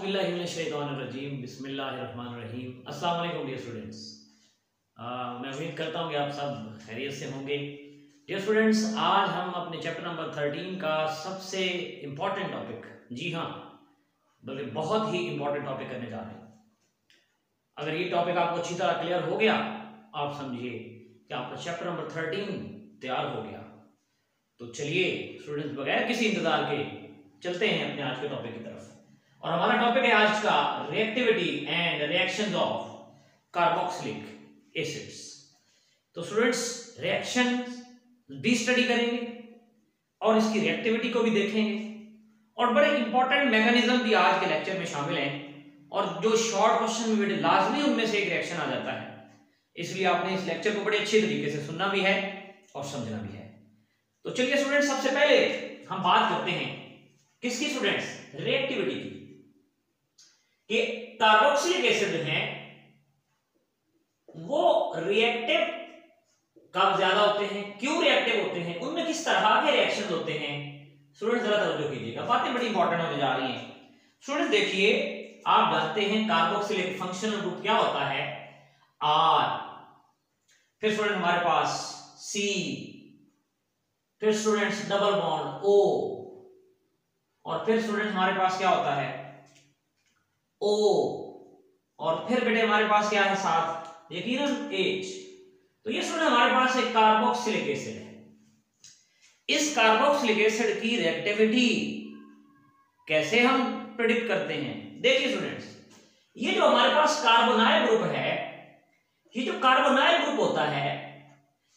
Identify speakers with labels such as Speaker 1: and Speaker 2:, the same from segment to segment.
Speaker 1: औज़ुबिल्लाहिमिनश्शैतानिर्रजीम बिस्मिल्लाहिर्रहमानिर्रहीम। अस्सलाम वालेकुम डियर स्टूडेंट्स। मैं उम्मीद करता हूँ कि आप सब खैरियत से होंगे। डियर स्टूडेंट्स, आज हम अपने चैप्टर नंबर 13 का सबसे इम्पॉर्टेंट टॉपिक, जी हाँ, बल्कि बहुत ही इम्पॉर्टेंट टॉपिक करने जा रहे हैं। अगर ये टॉपिक आपको अच्छी तरह क्लियर हो गया, आप समझिए कि आपका चैप्टर नंबर 13 तैयार हो गया। तो चलिए स्टूडेंट्स, बगैर किसी इंतजार के चलते हैं अपने आज के टॉपिक की तरफ। और हमारा टॉपिक है आज का reactivity and reactions of carboxylic acids. तो स्टूडेंट्स, रिएक्शन भी स्टडी करेंगे और इसकी रिएक्टिविटी को भी देखेंगे और बड़े इंपॉर्टेंट मैकेनिज्म भी आज के लेक्चर में शामिल हैं। और जो शॉर्ट क्वेश्चन में बेटे लाजमी उनमें से एक रिएक्शन आ जाता है, इसलिए आपने इस लेक्चर को बड़े अच्छे तरीके से सुनना भी है और समझना भी है। तो चलिए स्टूडेंट्स, सबसे पहले हम बात करते हैं किसकी स्टूडेंट्स, रिएक्टिविटी की। कि कार्बोक्सिलिक एसिड हैं वो रिएक्टिव कब ज्यादा होते हैं, क्यों रिएक्टिव होते हैं, उनमें किस तरह के रिएक्शन होते हैं। स्टूडेंट्स जरा तवज्जो कीजिएगा, बातें बड़ी इंपॉर्टेंट होने जा रही हैं। स्टूडेंट्स देखिए, आप जानते हैं कार्बोक्सिलिक फंक्शनल ग्रुप क्या होता है, R। फिर स्टूडेंट हमारे पास C, फिर स्टूडेंट्स डबल बॉन्ड O, और फिर स्टूडेंट्स हमारे पास क्या होता है O, और फिर बेटे हमारे पास क्या है साथ, यकीनन H। तो ये स्टूडेंट हमारे पास एक कार्बोक्सिलिक एसिड है। इस कार्बोक्सिलिक एसिड की रिएक्टिविटी कैसे हम प्रेडिक्ट करते हैं, देखिए स्टूडेंट्स, ये जो हमारे पास कार्बोनाइल ग्रुप है, ये जो कार्बोनाइल ग्रुप होता है,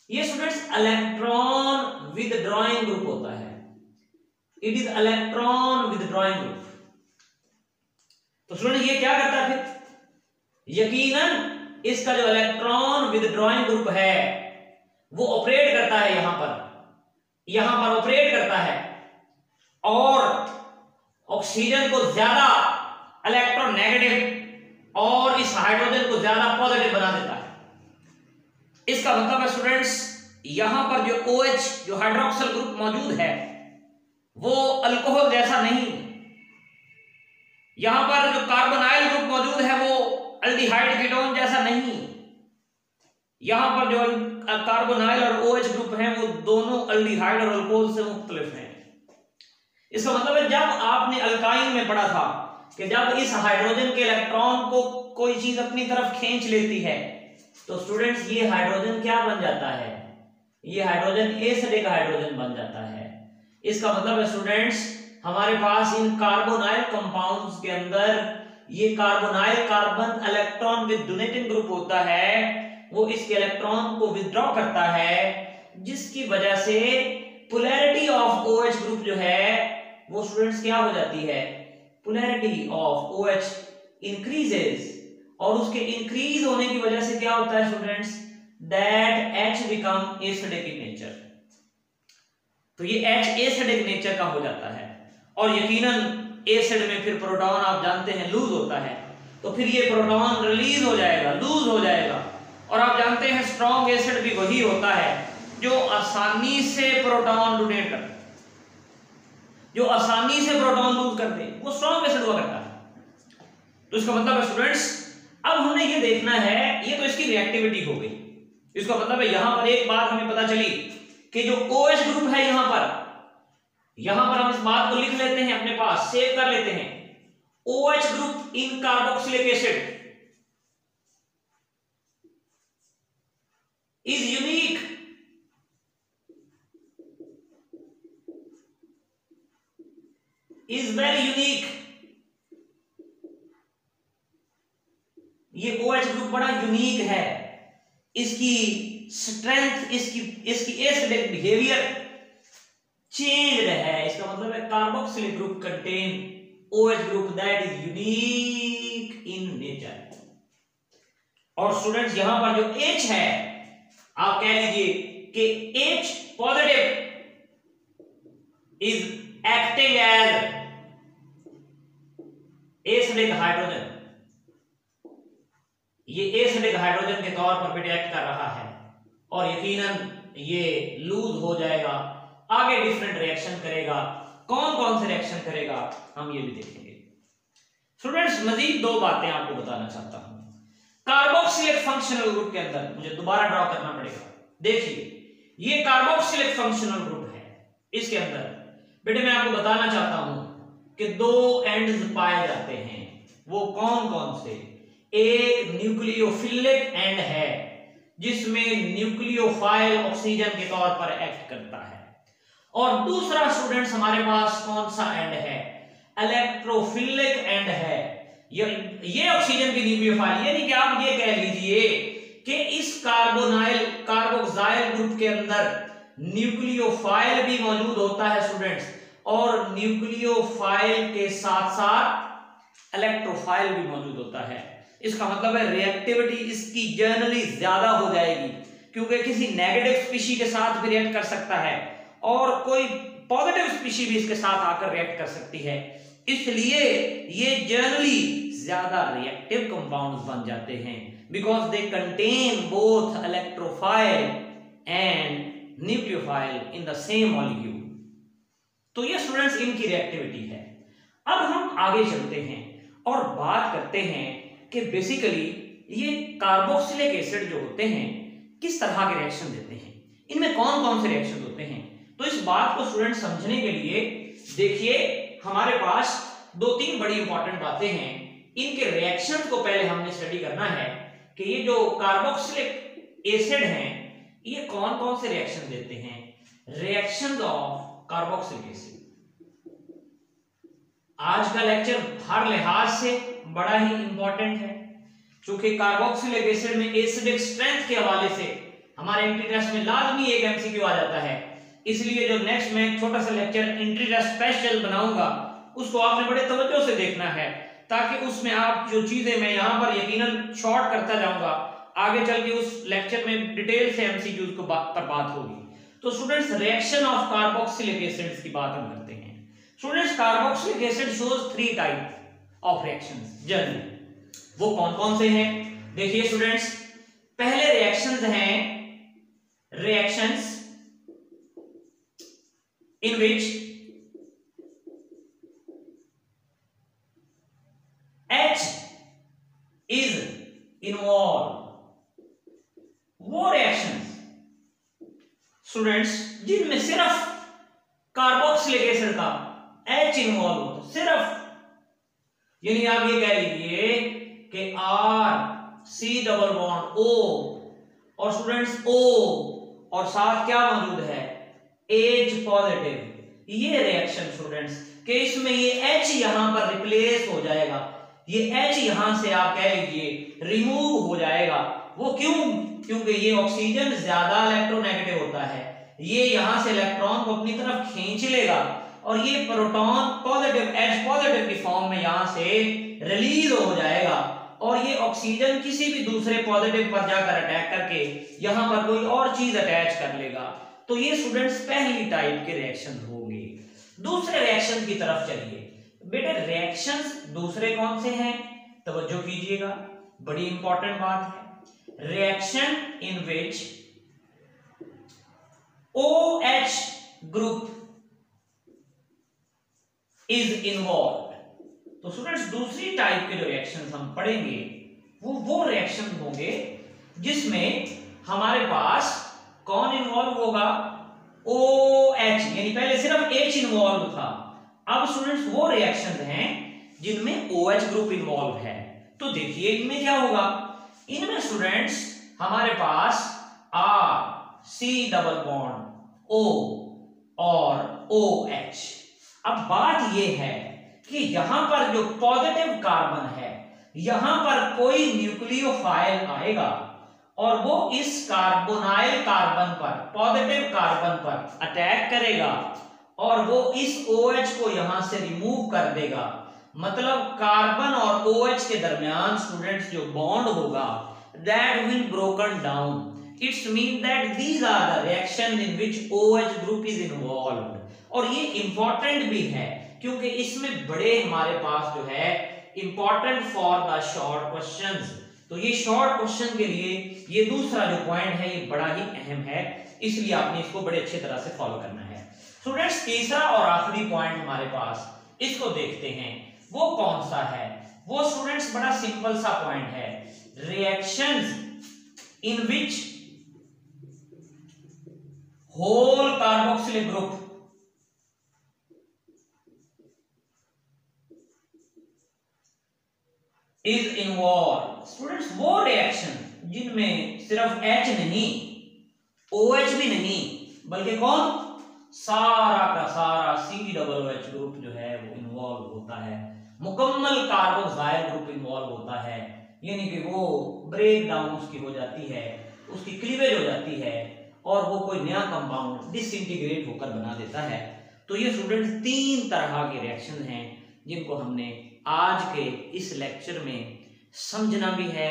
Speaker 1: ये स्टूडेंट्स इलेक्ट्रॉन विदड्रॉइंग ग्रुप होता है। It is electron withdrawing group. तो स्टूडेंट ये क्या करता है, फिर यकीनन इसका जो इलेक्ट्रॉन विदड्रॉइंग ग्रुप है वो ऑपरेट करता है, यहां पर ऑपरेट करता है और ऑक्सीजन को ज्यादा इलेक्ट्रोनेगेटिव और इस हाइड्रोजन को ज्यादा पॉजिटिव बना देता है। इसका मतलब है स्टूडेंट्स, यहां पर जो OH जो हाइड्रोक्सिल ग्रुप मौजूद है वो अल्कोहल जैसा नहीं, यहां पर जो कार्बोनाइल ग्रुप मौजूद है वो अल्डिहाइड कीटोन जैसा नहीं। यहां पर जो कार्बोनाइल और OH ग्रुप हैं वो दोनों अल्डिहाइड और अल्कोहल से मुख्तलिफ हैं। इसका मतलब है, जब आपने अल्काइन में पढ़ा था कि जब इस हाइड्रोजन के इलेक्ट्रॉन को कोई चीज अपनी तरफ खींच लेती है तो स्टूडेंट्स ये हाइड्रोजन क्या बन जाता है, ये हाइड्रोजन एसिडिक हाइड्रोजन बन जाता है। इसका मतलब है स्टूडेंट्स, हमारे पास इन कार्बोनाइल कंपाउंड्स के अंदर ये carbonyl carbon electron with donating group होता है, वो इसके इलेक्ट्रॉन को विथड्रॉ करता है, जिसकी वजह से पोलैरिटी ऑफ OH ग्रुप जो है वो स्टूडेंट्स क्या हो जाती है, पोलैरिटी ऑफ OH इंक्रीजेस, और उसके इंक्रीज होने की वजह से क्या होता है students, that H become acidic in nature. तो ये H एसिडिक नेचर का हो जाता है और यकीनन एसिड में फिर प्रोटॉन आप जानते हैं लूज होता है, तो फिर ये प्रोटॉन रिलीज हो जाएगा, लूज हो जाएगा। और आप जानते हैं स्ट्रॉन्ग एसिड भी वही होता है जो आसानी से प्रोटॉन डोनेट करता है, जो आसानी से प्रोटॉन लूज कर दे, वो स्ट्रॉन्ग एसिड हुआ करता है। तो इसका मतलब है स्टूडेंट्स, अब हमें ये देखना है, ये तो इसकी रिएक्टिविटी हो गई। इसका मतलब है यहां पर एक बात हमें पता चली कि जो OH ग्रुप है यहां पर हम इस बात को लिख लेते हैं, अपने पास सेव कर लेते हैं। OH group in carboxylic acid is unique, is very unique. ये OH ग्रुप बड़ा यूनिक है, इसकी स्ट्रेंथ, इसकी एसिडिक बिहेवियर चेंज्ड है। इसका मतलब है carboxylic group contain OH group that is unique in nature. और स्टूडेंट्स यहां पर जो H है, आप कह लीजिए कि H positive is acting as acidic hydrogen, ये एसिडिक हाइड्रोजन के तौर पर बेटे एक्ट कर रहा है और यकीनन ये लूज हो जाएगा, आगे डिफरेंट रिएक्शन करेगा। कौन कौन से रिएक्शन करेगा हम ये भी देखेंगे। स्टूडेंट्स मजीद दो बातें आपको बताना चाहता हूं। कार्बोक्सिलिक फंक्शनल ग्रुप के अंदर मुझे दोबारा ड्रॉ करना पड़ेगा। देखिए ये कार्बोक्सिलिक फंक्शनल ग्रुप है, इसके अंदर बेटे मैं आपको बताना चाहता हूं कि दो एंड्स पाए जाते हैं। वो कौन कौन से? एक न्यूक्लियोफिलिक एंड है जिसमें न्यूक्लियोफाइल ऑक्सीजन के तौर पर एक्ट करता है, और दूसरा स्टूडेंट्स हमारे पास कौन सा एंड है? इलेक्ट्रोफिलिक एंड है। ये ऑक्सीजन की न्यूक्लियोफाइल, यानी कि आप ये कह लीजिए कि इस कार्बोक्साइल ग्रुप के अंदर न्यूक्लियोफाइल भी मौजूद होता है स्टूडेंट्स, और न्यूक्लियोफाइल के साथ साथ इलेक्ट्रोफाइल भी मौजूद होता है। इसका मतलब है रिएक्टिविटी इसकी जनरली ज्यादा हो जाएगी, क्योंकि किसी नेगेटिव स्पीशी के साथ भी रिएक्ट कर सकता है और कोई पॉजिटिव स्पीशी भी इसके साथ आकर रिएक्ट कर सकती है। इसलिए ये जनरली ज्यादा रिएक्टिव कंपाउंड्स बन जाते हैं, because they contain both electrophile and nucleophile in the same molecule. तो ये स्टूडेंट्स इनकी रिएक्टिविटी है। अब हम आगे चलते हैं और बात करते हैं कि बेसिकली ये कार्बोक्सिलिक एसिड जो होते हैं किस तरह के रिएक्शन देते हैं, इनमें कौन कौन से रिएक्शन होते हैं। तो इस बात को स्टूडेंट समझने के लिए देखिए हमारे पास दो तीन बड़ी इंपॉर्टेंट बातें हैं। इनके रिएक्शंस को पहले हमने स्टडी करना है कि ये जो कार्बोक्सिलिक एसिड हैं ये कौन कौन से रिएक्शन देते हैं। Reactions of carboxylic acid. आज का लेक्चर हर लिहाज से बड़ा ही इंपॉर्टेंट है, क्योंकि कार्बोक्सिलिक एसिड में एसिडिक स्ट्रेंथ के हवाले से हमारे एंट्री टेस्ट में लाजमी एक एमसीक्यू आ जाता है। इसलिए जो नेक्स्ट में छोटा सा लेक्चर एंट्री टेस्ट स्पेशल बनाऊंगा उसको आपने बड़े तवज्जो से देखना है, ताकि उसमें आप जो चीजें मैं यहां पर यकीनन शॉर्ट करता जाऊंगा, आगे चल के उस लेक्चर में डिटेल से एमसीक्यूज को पर बात होगी। तो students reaction of carboxylic acids की बात हम करते हैं। Students carboxylic acid shows 3 type of reactions generally. वो कौन कौन से हैं? देखिए स्टूडेंट्स, पहले रिएक्शंस हैं reactions in which H is involved। वो रिएक्शंस स्टूडेंट्स जिनमें सिर्फ कार्बोक्सिलिक एसिड का H इन्वॉल्व हो, सिर्फ, यानी आप ये कह लीजिए कि R C double bond O और स्टूडेंट्स O और साथ क्या मौजूद है? H positive. ये रिएक्शन स्टूडेंट्स कि इसमें ये H यहां पर रिप्लेस हो जाएगा, ये H यहां से आप कह लीजिए रिमूव हो जाएगा। वो क्यों? क्योंकि ये ऑक्सीजन ज्यादा इलेक्ट्रोनेगेटिव होता है, ये यहां से इलेक्ट्रॉन को अपनी तरफ खींच लेगा और ये प्रोटॉन पॉजिटिव H पॉजिटिव की फॉर्म में यहां से रिलीज हो जाएगा, और ये ऑक्सीजन किसी भी दूसरे पॉजिटिव पर जाकर अटैक करके यहां पर कोई और चीज अटैच कर लेगा। तो ये स्टूडेंट्स पहली टाइप के रिएक्शन होंगे। दूसरे रिएक्शन की तरफ चलिए बेटे। रिएक्शंस दूसरे कौन से हैं? तवज्जो कीजिएगा, बड़ी इंपॉर्टेंट बात है। Reaction in which OH group is involve. तो स्टूडेंट्स दूसरी टाइप के जो रिएक्शंस हम पढ़ेंगे वो रिएक्शन होंगे जिसमें हमारे पास कौन इन्वॉल्व होगा? OH, यानी पहले सिर्फ H इन्वॉल्व था, अब स्टूडेंट्स वो रिएक्शंस हैं जिनमें OH ग्रुप इन्वॉल्व है। तो देखिए इनमें क्या होगा? इनमें स्टूडेंट्स हमारे पास R C double bond O और OH। अब बात यह है कि यहां पर जो पॉजिटिव कार्बन है यहां पर कोई न्यूक्लियोफाइल आएगा और वो इस कार्बोनाइल कार्बन पर, पॉजिटिव कार्बन पर अटैक करेगा और वो इस OH को यहां से रिमूव कर देगा। मतलब कार्बन और OH के दरमियान स्टूडेंट्स जो बॉन्ड होगा that will broken down। It's mean that these are the reaction in which OH group is involved। और ये इंपॉर्टेंट भी है क्योंकि इसमें बड़े हमारे पास जो है important for the short questions. तो ये शॉर्ट क्वेश्चन के लिए ये दूसरा जो पॉइंट है ये बड़ा ही अहम है, इसलिए आपने इसको बड़े अच्छे तरह से फॉलो करना है। स्टूडेंट्स तीसरा और आखिरी पॉइंट हमारे पास, इसको देखते हैं, वो कौन सा है? वो स्टूडेंट्स बड़ा सिंपल सा पॉइंट है, reactions in which whole carboxylic group is involve. Students वो रिएक्शन जिनमें सिर्फ H नहीं, OH भी नहीं, बल्कि कौन, सारा का सारा COOH ग्रुप जो है वो इन्वॉल्व होता है, मुकम्मल कार्बोक्सिल ग्रुप इन्वॉल्व होता है, यानी कि वो ब्रेक डाउन उसकी हो जाती है, उसकी क्लीवेज हो जाती है और वो कोई नया कंपाउंड डिसइंटीग्रेट होकर बना देता है। तो ये स्टूडेंट्स 3 तरह के रिएक्शन हैं जिनको हमने आज के इस लेक्चर में समझना भी है,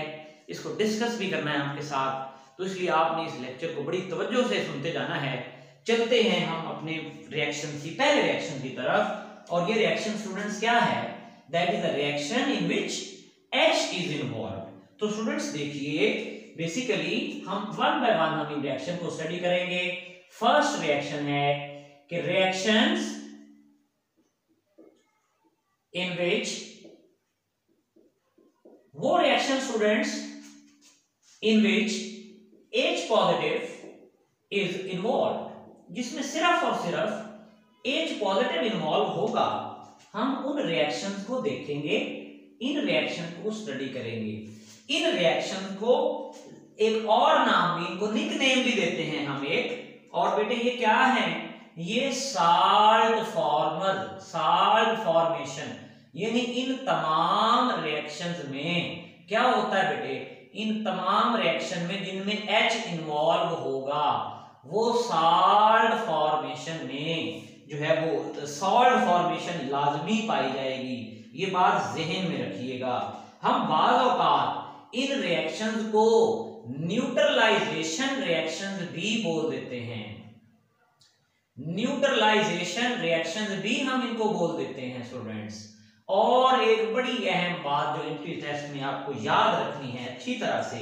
Speaker 1: इसको डिस्कस भी करना है आपके साथ। तो इसलिए आपने इस लेक्चर को बड़ी तवज्जो से सुनते जाना है। चलते हैं हम अपने रिएक्शन की पहले रिएक्शन की तरफ, और ये रिएक्शन स्टूडेंट्स क्या है, that is the reaction in which H is involve. तो स्टूडेंट्स देखिए, बेसिकली हम वन बाय वन हम इन रिएक्शन को स्टडी करेंगे। फर्स्ट रिएक्शन है कि रिएक्शंस इन विच, वो reaction students in which H positive is involve, जिसमें सिर्फ और सिर्फ H पॉजिटिव इन्वॉल्व होगा। हम उन रिएक्शंस को देखेंगे, इन रिएक्शन को स्टडी करेंगे। इन रिएक्शन को एक और नाम भी, इनको निकनेम भी देते हैं हम एक, और बेटे ये क्या है, ये साल्ट फॉर्मेशन, यानी इन तमाम रिएक्शंस में क्या होता है बेटे, इन तमाम रिएक्शन में जिनमें H इन्वॉल्व होगा, वो साल्ट फॉर्मेशन में जो है वो सॉल्ट फॉर्मेशन लाजमी पाई जाएगी। ये बात जहन में रखिएगा। हम बाज़ औक़ात इन रिएक्शंस को न्यूट्रलाइजेशन रिएक्शंस भी बोल देते हैं, न्यूट्रलाइजेशन रिएक्शंस भी हम इनको बोल देते हैं स्टूडेंट्स। और एक बड़ी अहम बात जो एंट्री टेस्ट में आपको याद रखनी है अच्छी तरह से,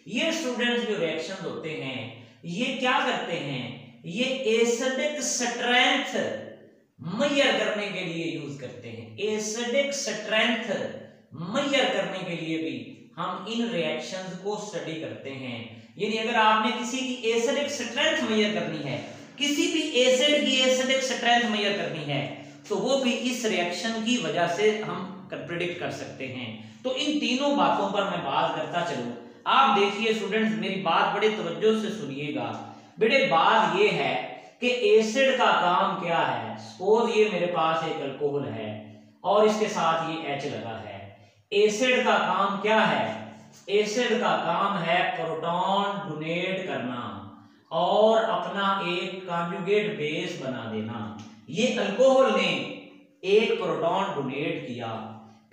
Speaker 1: ये स्टूडेंट्स जो रिएक्शंस होते हैं ये क्या करते हैं, ये एसिडिक स्ट्रेंथ मेजर करने के लिए यूज करते हैं। एसिडिक स्ट्रेंथ मेजर करने के लिए भी हम इन रिएक्शंस को स्टडी करते हैं। यानी अगर आपने किसी की एसिडिक स्ट्रेंथ मेजर करनी है, किसी भी एसिड की एसिडिक स्ट्रेंथ मेजर करनी है, तो वो भी इस रिएक्शन की वजह से हम प्रेडिक्ट कर सकते हैं। तो इन तीनों बातों पर मैं बात करता चलूं। आप देखिए स्टूडेंट्स, मेरी बात बड़े तवज्जो से सुनिएगा। बेटे बात ये है कि एसिड का काम क्या है। सपोज ये मेरे पास एक अल्कोहल है और इसके साथ ये H लगा है। एसिड का काम क्या है, एसिड का काम है प्रोटॉन डोनेट करना और अपना एक कॉन्जुगेट बेस बना देना। ये अल्कोहल ने एक प्रोटॉन डोनेट किया।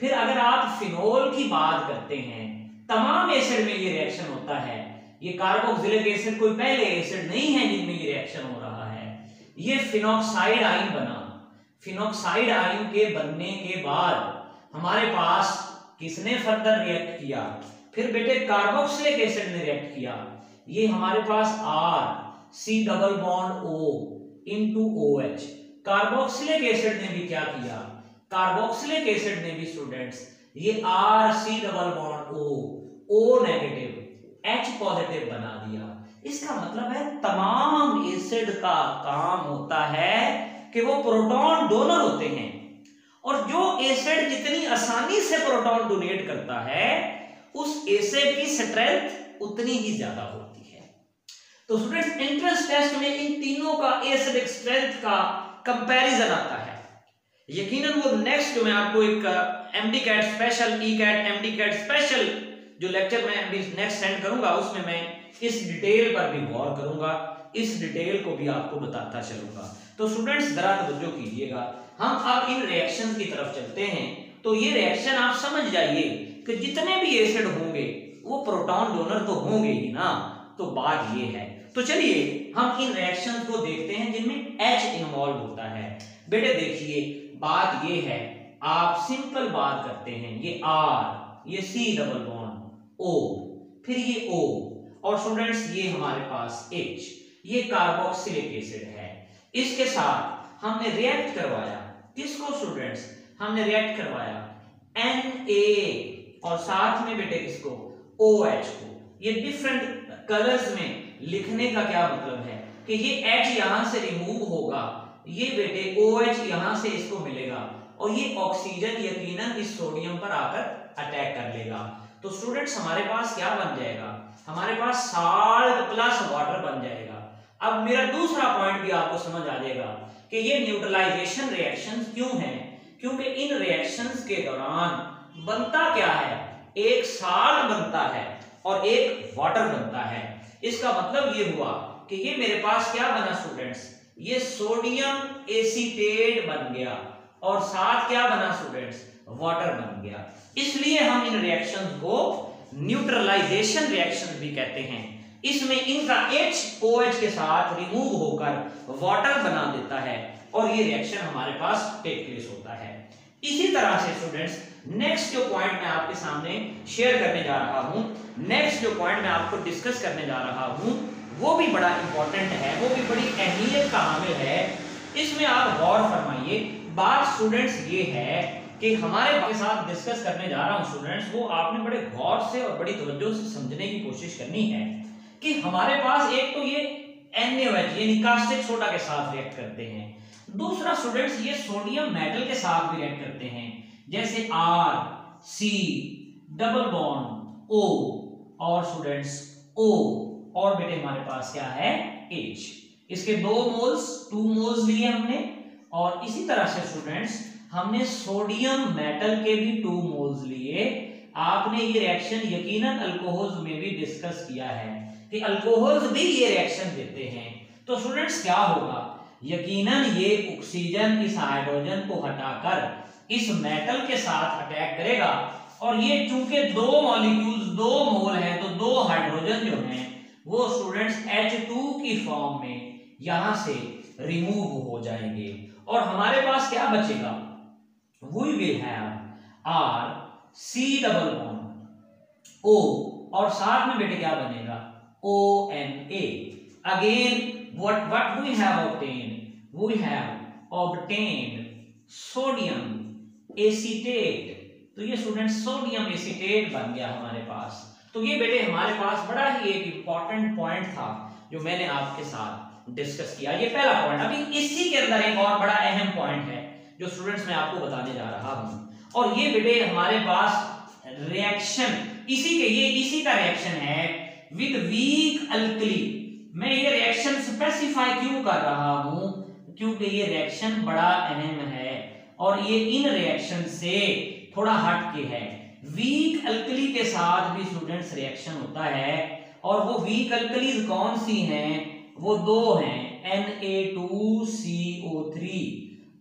Speaker 1: फिर अगर आप फिनोल की बात करते हैं, तमाम एसिड में ये रिएक्शन होता है। ये कार्बोक्सिलिक एसिड कोई पहले एसिड नहीं है जिनमें ये रिएक्शन हो रहा है। ये फिनॉक्साइड आयन बना। फिनॉक्साइड आयन के बनने के बाद हमारे पास किसने फर्दर रिएक्ट किया, फिर बेटे कार्बोक्सिलिक एसिड ने रिएक्ट किया। ये हमारे पास R C double bond O into OH। Carboxylic acid ने भी क्या किया, कार्बोक्सिलिक एसिड ने भी स्टूडेंट्स ये R C double bond O negative H positive बना दिया। इसका मतलब है तमाम एसिड का काम होता है कि वो प्रोटॉन डोनर होते हैं, और जो एसिड जितनी आसानी से प्रोटॉन डोनेट करता है उस एसिड की स्ट्रेंथ उतनी ही ज्यादा होती है। तो स्टूडेंट्स एंट्रेंस टेस्ट में इन तीनों का एसिडिक स्ट्रेंथ का कंपैरिजन आता है। यकीनन वो नेक्स्ट जो मैं आपको एक MD cat special, E cat, MD cat special जो लेक्चर मैं अभी नेक्स्ट सेंड करूंगा उसमें मैं इस डिटेल पर भी गौर करूंगा, इस डिटेल को भी आपको बताता चलूंगा। तो स्टूडेंट्स जरा तवज्जो कीजिएगा। हम अब इन रिएक्शंस की तरफ चलते हैं। तो ये रिएक्शन आप समझ जाइए कि जितने भी एसिड होंगे वो प्रोटॉन डोनर तो होंगे ही ना। तो बात ये है। तो चलिए हम इन रिएक्शंस को देखते हैं जिनमें H इन्वॉल्व होता है। बेटे देखिए बात ये है, आप सिंपल बात करते हैं, ये R, ये C डबल बॉन्ड O, फिर ये O, और स्टूडेंट्स ये हमारे पास H, ये कार्बोक्सिलिक एसिड है। इसके साथ हमने रिएक्ट करवाया, किसको स्टूडेंट्स, हमने रिएक्ट करवाया Na और साथ में बेटे किसको, OH को। ये डिफरेंट कलर्स में लिखने का क्या मतलब है कि ये H यहां से रिमूव होगा, ये बेटे OH यहां से इसको मिलेगा और ये ऑक्सीजन यकीनन इस सोडियम पर आकर अटैक कर लेगा। तो स्टूडेंट्स हमारे पास क्या बन जाएगा, हमारे पास साल्ट प्लस वाटर बन जाएगा। अब मेरा दूसरा पॉइंट भी आपको समझ आ जाएगा कि ये न्यूट्रलाइजेशन रिएक्शंस क्यों हैं, क्योंकि इन रिएक्शंस के दौरान बनता क्या है, एक साल्ट बनता है और एक वाटर बनता है। इसका मतलब ये हुआ कि ये मेरे पास क्या बना स्टूडेंट्स, ये सोडियम एसीटेट बन गया और साथ क्या बना स्टूडेंट्स, वाटर बन गया। इसलिए हम इन रिएक्शंस को न्यूट्रलाइजेशन रिएक्शन भी कहते हैं। इसमें इनका HOH के साथ रिमूव होकर वाटर बना देता है और ये रिएक्शन हमारे पास टेक प्लेस होता है। इसी तरह से स्टूडेंट्स नेक्स्ट जो पॉइंट मैं आपके सामने शेयर करने जा रहा हूं, नेक्स्ट जो पॉइंट मैं आपको डिस्कस करने जा रहा हूं, वो भी बड़ा इंपॉर्टेंट है, वो भी बड़ी अहमियत का हामिल है। इसमें आप गौर फरमाइए। बात स्टूडेंट्स ये है कि हमारे साथ डिस्कस करने जा रहा हूं स्टूडेंट्स, वो आपने बड़े गौर से और बड़ी तवज्जो से समझने की कोशिश करनी है कि हमारे पास एक तो ये NaOH यानी कास्टिक सोडा के साथ रिएक्ट करते हैं, दूसरा स्टूडेंट्स ये सोडियम मेटल के साथ भी रिएक्ट करते हैं, जैसे RC डबल बॉन्ड O और स्टूडेंट्स O और बेटे हमारे पास क्या है H। इसके 2 मोल्स लिए हमने और इसी तरह से स्टूडेंट्स हमने सोडियम मेटल के भी 2 मोल्स लिए। आपने ये रिएक्शन यकीनन अल्कोहल्स में भी डिस्कस किया है कि अल्कोहल्स भी ये रिएक्शन देते हैं। तो स्टूडेंट्स क्या होगा, यकीनन ये ऑक्सीजन इस हाइड्रोजन को हटाकर इस मेटल के साथ अटैक करेगा और ये चूंकि 2 मॉलिक्यूल्स 2 मोल है तो 2 हाइड्रोजन जो हैं वो स्टूडेंट्स H2 की फॉर्म में यहां से रिमूव हो जाएंगे और हमारे पास क्या बचेगा, we will have RC double bond O और साथ में बेटे क्या बनेगा ONA। Again what we have obtained sodium acetate। तो ये स्टूडेंट सोडियम एसीटेट बन गया हमारे पास। तो ये बेटे हमारे पास बड़ा ही एक इंपॉर्टेंट पॉइंट था जो मैंने आपके साथ डिस्कस किया। ये पहला पॉइंट। अभी इसी के अंदर एक और बड़ा अहम पॉइंट है जो स्टूडेंट्स मैं आपको बताने जा रहा हूं और ये बेटे हमारे पास रिएक्शन इसी का रिएक्शन है विद वीक अल्कली। मैं ये रिएक्शन स्पेसिफाई क्यों कर रहा हूं, क्योंकि ये रिएक्शन बड़ा अहम है और ये इन रिएक्शन से थोड़ा हट के है। वीक अल्कली के साथ भी स्टूडेंट्स रिएक्शन होता है और वो वीक अल्कलीज कौन सी हैं, वो 2 हैं Na2CO3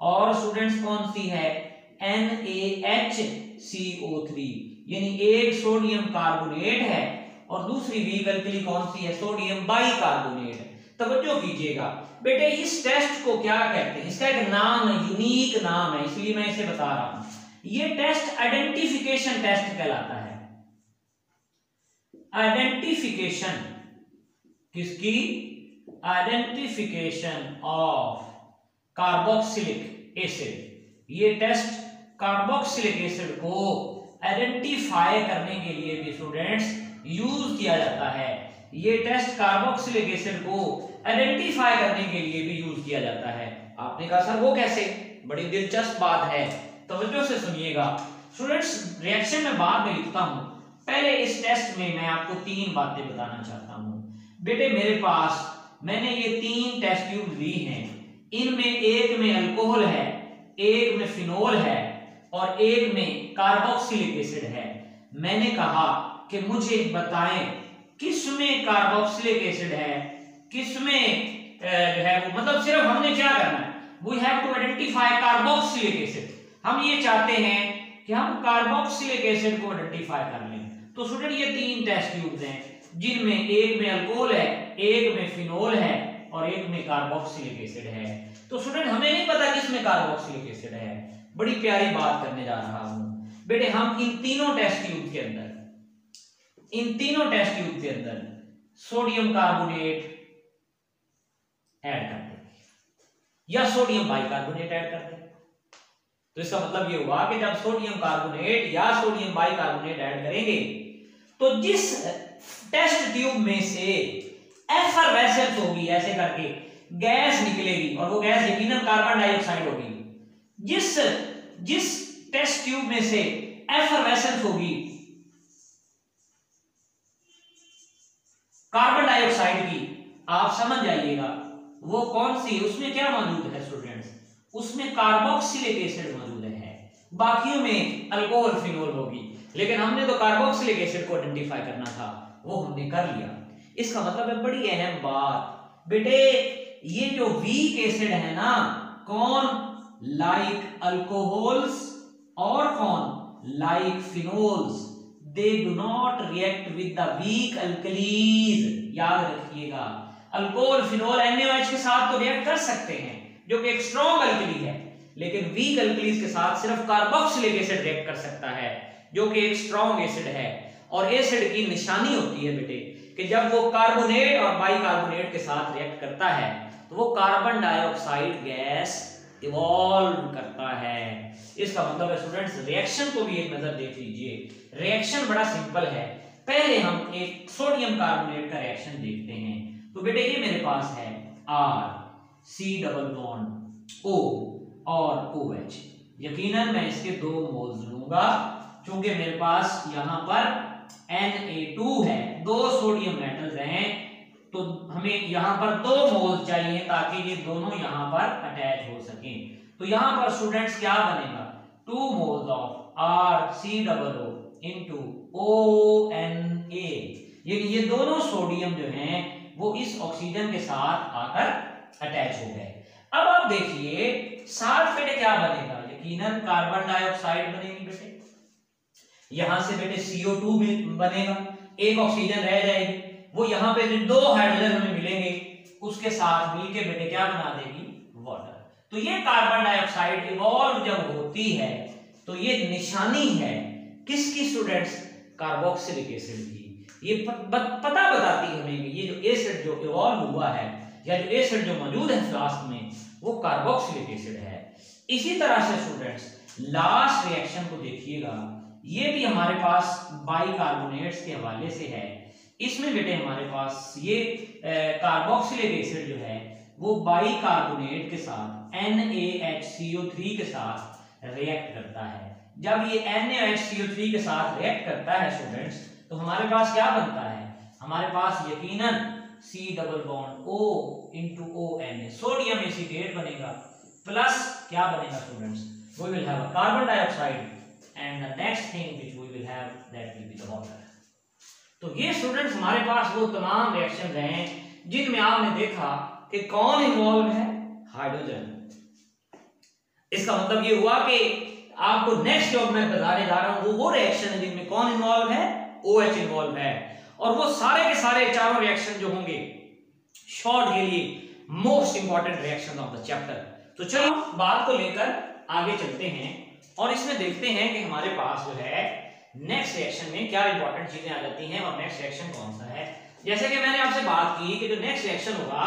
Speaker 1: और स्टूडेंट्स कौन सी है NaHCO3, यानी एक सोडियम कार्बोनेट है और दूसरी वीक अल्कली कौन सी है, सोडियम बाइकार्बोनेट। तवज्जो कीजिएगा बेटे, इस टेस्ट को क्या कहते हैं, इसका एक नाम है, यूनिक नाम है, इसलिए मैं इसे बता रहा हूं। ये टेस्ट आइडेंटिफिकेशन टेस्ट कहलाता है। आइडेंटिफिकेशन किसकी, आइडेंटिफिकेशन ऑफ कार्बोक्सिलिक एसिड। ये टेस्ट कार्बोक्सिलिक एसिड को आइडेंटिफाई करने के लिए भी स्टूडेंट्स यूज किया जाता है। ये टेस्ट कार्बोक्सिलिक एसिड को आइडेंटिफाई करने के लिए भी यूज किया जाता है। आपने कहा सर वो कैसे, बड़ी दिलचस्प बात है, तवज्जो से सुनिएगा स्टूडेंट्स। रिएक्शन में बाद में लिखता हूं, पहले इस टेस्ट में मैं आपको 3 बातें बताना चाहता हूं। बेटे मेरे पास मैंने ये 3 टेस्ट ट्यूब ली हैं, इनमें एक में अल्कोहल है, एक में फिनोल है और एक में कार्बोक्सिलिक एसिड है। मैंने कहा कि मुझे बताएं किसमें कार्बोक्सिलिक एसिड है, किसमें जो है वो, मतलब सिर्फ हमने क्या करना है, we have to identify carboxylic acid. हम ये चाहते हैं कि हम कार्बोक्सिलिक एसिड को आइडेंटिफाई कर लें। तो स्टूडेंट ये 3 टेस्ट ट्यूब्स हैं जिनमें एक में अल्कोहल है, एक में फिनोल है और एक में कार्बोक्सिलिक एसिड है। तो स्टूडेंट हमें नहीं पता किसमें कार्बोक्सिलिक एसिड है। बड़ी प्यारी बात करने जा रहा हूं बेटे, हम इन तीनों टेस्ट ट्यूब के अंदर सोडियम कार्बोनेट ऐड कर देंगे या सोडियम बाइकार्बोनेट ऐड कर देंगे। तो इसका मतलब ये हुआ कि जब सोडियम कार्बोनेट या सोडियम बाइकार्बोनेट ऐड करेंगे तो जिस टेस्ट ट्यूब में से एफरवेसेंस होगी, ऐसे करके गैस निकलेगी और वो गैस यकीनन कार्बन डाइऑक्साइड होगी। जिस टेस्ट ट्यूब में से एफरवेसेंस होगी कार्बन डाइऑक्साइड की, आप समझ जाइएगा वो कौन सी, उसमें क्या मौजूद है स्टूडेंट्स, उसमें कार्बोक्सिलिक एसिड मौजूद है, बाकियों में अल्कोहल फिनोल होगी। लेकिन हमने तो कार्बोक्सिलिक एसिड को आइडेंटिफाई करना था, वो हमने कर लिया। इसका मतलब है बड़ी अहम बात बेटे, ये जो वीक एसिड है ना, कौन, लाइक अल्कोहल्स और कौन, like phenols, they do not react with the weak alkalis. याद रखिएगा, अल्कोहल फिनोल NaOH के साथ तो रिएक्ट कर सकते हैं जो कि एक स्ट्रॉन्ग अल्कली है, लेकिन वीक अल्कलीज के साथ सिर्फ कार्बोक्सिलिक एसिड रिएक्ट कर सकता है जो कि एक स्ट्रॉन्ग एसिड है। और एसिड की निशानी होती है बेटे कि जब वो कार्बोनेट और बाइकार्बोनेट के साथ रिएक्ट करता है तो वो कार्बन डाइऑक्साइड गैस इवॉल्व करता है। इसका मतलब है स्टूडेंट्स, रिएक्शन को भी एक नजर देख लीजिए। रिएक्शन बड़ा सिंपल है। पहले हम एक सोडियम कार्बोनेट का रिएक्शन देखते हैं। तो बेटे ये मेरे पास है R, C O और OH। यकीनन मैं इसके 2 मोल्स लूंगा क्योंकि मेरे पास यहां पर Na2 है, 2 सोडियम मेटल्स हैं, तो हमें यहां पर 2 मोल चाहिए ताकि ये दोनों यहां पर अटैच हो सके। तो यहां पर स्टूडेंट्स क्या बनेगा, 2 moles of RCOO into ONA, यानी ये दोनों सोडियम जो हैं वो इस ऑक्सीजन के साथ आकर अटैच हो गए। अब आप देखिए साथ बेटे क्या बनेगा, यकीनन कार्बन डाइऑक्साइड बनेगी बेटे, यहां से बेटे CO2 भी बनेगा, एक ऑक्सीजन रह जाएगी, वो यहां पे जो 2 हाइड्रोजन हमें मिलेंगे उसके साथ मिलके बेटे क्या बना देगी, वाटर। तो ये कार्बन डाइऑक्साइड इवॉल्व जब होती है तो ये निशानी है किसकी स्टूडेंट्स, कार्बोक्सिलिक एसिड की। ये पता बताती है हमें कि ये जो एसिड जो इवॉल्व हुआ है या जो एसिड जो मौजूद है फ्लास्क में वो कार्बोक्सिलिक एसिड है। इसी तरह से स्टूडेंट्स लास्ट रिएक्शन को देखिएगा, ये भी हमारे पास बाइकार्बोनेट्स के हवाले से है। इसमें बेटे हमारे पास ये कार्बोक्सिलिक एसिड जो है वो बाइकार्बोनेट के साथ NaHCO3 के साथ रिएक्ट करता है। जब ये NaHCO3 के साथ रिएक्ट करता है स्टूडेंट्स तो हमारे पास क्या बनता है, हमारे पास यकीनन C O into ONA, sodium acetate बनेगा, प्लस क्या बनेगा students, we will have a carbon dioxide and the next thing which we will have that will be the water। तो ये स्टूडेंट्स हमारे पास वो तमाम रिएक्शन हैं जिनमें आपने देखा कि कौन इन्वॉल्व है, हाइड्रोजन। इसका मतलब ये हुआ कि आपको नेक्स्ट जो मैं बताने जा रहा हूं वो रिएक्शन है जिनमें कौन इन्वॉल्व है, OH इन्वॉल्व है। और वो सारे के सारे चारों रिएक्शन जो होंगे शॉर्ट के लिए most important reaction of the chapter. तो चलो बात को लेकर आगे चलते हैं और इसमें देखते हैं कि हमारे पास जो है नेक्स्ट रिएक्शन में क्या इंपॉर्टेंट चीजें आ जाती हैं और नेक्स्ट रिएक्शन कौन सा है। जैसे कि मैंने आपसे बात की कि जो नेक्स्ट रिएक्शन होगा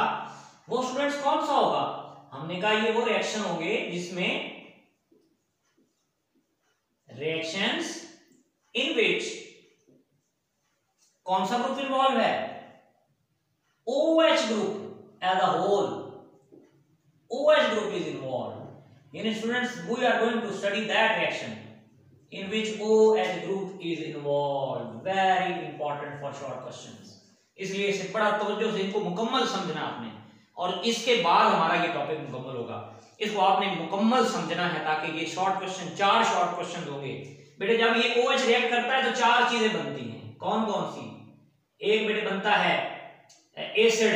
Speaker 1: वो स्टूडेंट्स कौन सा होगा, हमने कहा ये वो रिएक्शन होंगे जिसमें रिएक्शंस इन विच कौन सा ग्रुप इन्वॉल्व है, OH ग्रुप as a whole, OH group is involved. Yani students, we are going to study that reaction in which OH group is involved. Very important for short questions. इसलिए इसे बड़ा तवज्जो से इनको मुकम्मल समझना आपने, और इसके बाद हमारा ये टॉपिक मुकम्मल होगा। इसको आपने मुकम्मल समझना है ताकि ये शॉर्ट क्वेश्चन, 4 शॉर्ट क्वेश्चन होंगे बेटे। जब ये OH रिएक्ट करता है तो 4 चीजें बनती हैं, कौन कौन सी, एक बेटे बनता है एसिड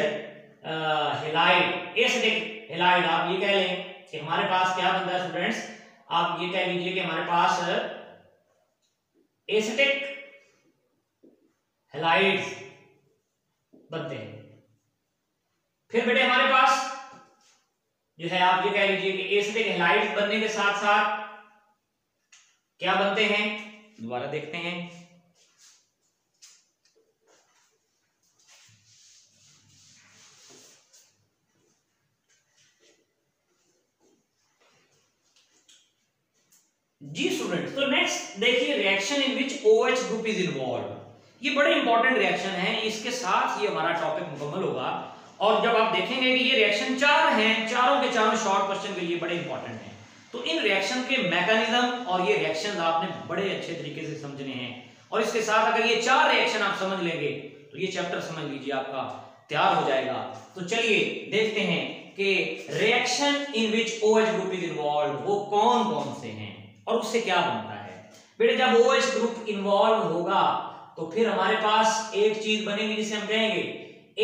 Speaker 1: हैलाइड, एसिडिक हैलाइड। आप ये कह लें कि हमारे पास क्या बनता है स्टूडेंट्स, आप ये कह लीजिए कि हमारे पास एसिटिक हैलाइड्स बनते हैं। फिर बेटे हमारे पास जो है आप ये कह लीजिए कि एसिटिक हैलाइड्स बनने के साथ साथ क्या बनते हैं, दोबारा देखते हैं। जी स्टूडेंट्स, तो नेक्स्ट देखिए reaction in which OH group is involve. ये बड़े इंपॉर्टेंट रिएक्शन है, इसके साथ ही हमारा टॉपिक मुकम्मल होगा। और जब आप देखेंगे कि ये रिएक्शन 4 हैं, चारों के चारों शॉर्ट क्वेश्चन के लिए बड़े इंपॉर्टेंट हैं। तो इन रिएक्शन के मैकेनिज्म और ये रिएक्शन आपने बड़े अच्छे तरीके से समझने हैं। और इसके साथ अगर ये 4 रिएक्शन आप समझ लेंगे तो ये चैप्टर समझ लीजिए आपका तैयार हो जाएगा। तो चलिए देखते हैं कि reaction in which OH group is involve वो कौन कौन से हैं और उससे क्या बनता है। बेटे जब OH ग्रुप इन्वॉल्व होगा तो फिर हमारे पास एक चीज बनेगी जिसे हम कहेंगे